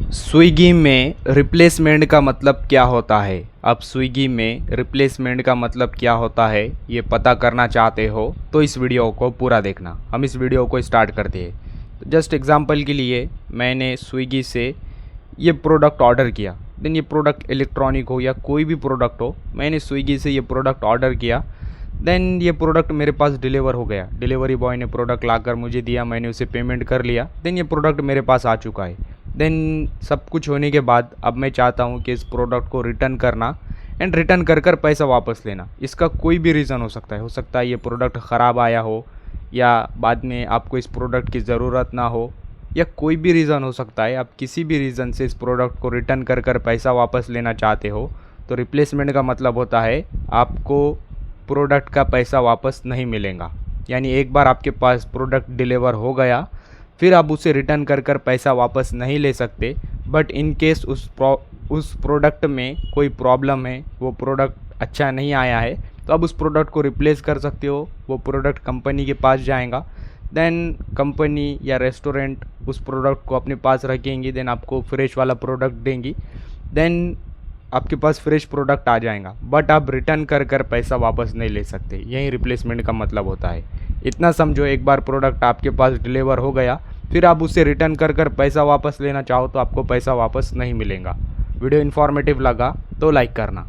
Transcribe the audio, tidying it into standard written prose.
Swiggy में replacement का मतलब क्या होता है। अब स्विगी में रिप्लेसमेंट का मतलब क्या होता है ये पता करना चाहते हो तो इस वीडियो को पूरा देखना। हम इस वीडियो को स्टार्ट करते हैं। तो जस्ट एग्जांपल के लिए मैंने स्विगी से ये प्रोडक्ट ऑर्डर किया। देन ये प्रोडक्ट इलेक्ट्रॉनिक हो या कोई भी प्रोडक्ट हो, मैंने स्विगी से ये प्रोडक्ट ऑर्डर किया। देन ये प्रोडक्ट मेरे पास डिलीवर हो गया। डिलीवरी बॉय ने प्रोडक्ट लाकर मुझे दिया, मैंने उसे पेमेंट कर लिया। देन ये प्रोडक्ट मेरे पास आ चुका है। देन सब कुछ होने के बाद अब मैं चाहता हूँ कि इस प्रोडक्ट को रिटर्न करना एंड रिटर्न कर पैसा वापस लेना। इसका कोई भी रीज़न हो सकता है ये प्रोडक्ट ख़राब आया हो, या बाद में आपको इस प्रोडक्ट की ज़रूरत ना हो, या कोई भी रीज़न हो सकता है। आप किसी भी रीज़न से इस प्रोडक्ट को रिटर्न कर पैसा वापस लेना चाहते हो तो रिप्लेसमेंट का मतलब होता है आपको प्रोडक्ट का पैसा वापस नहीं मिलेगा। यानी एक बार आपके पास प्रोडक्ट डिलीवर हो गया, फिर आप उसे रिटर्न कर पैसा वापस नहीं ले सकते। बट इन केस उस प्रोडक्ट में कोई प्रॉब्लम है, वो प्रोडक्ट अच्छा नहीं आया है, तो आप उस प्रोडक्ट को रिप्लेस कर सकते हो। वो प्रोडक्ट कंपनी के पास जाएगा। देन कंपनी या रेस्टोरेंट उस प्रोडक्ट को अपने पास रखेंगी। देन आपको फ्रेश वाला प्रोडक्ट देंगी। देन आपके पास फ्रेश प्रोडक्ट आ जाएगा, बट आप रिटर्न कर पैसा वापस नहीं ले सकते। यही रिप्लेसमेंट का मतलब होता है। इतना समझो, एक बार प्रोडक्ट आपके पास डिलीवर हो गया, फिर आप उसे रिटर्न कर पैसा वापस लेना चाहो तो आपको पैसा वापस नहीं मिलेगा। वीडियो इन्फॉर्मेटिव लगा तो लाइक करना।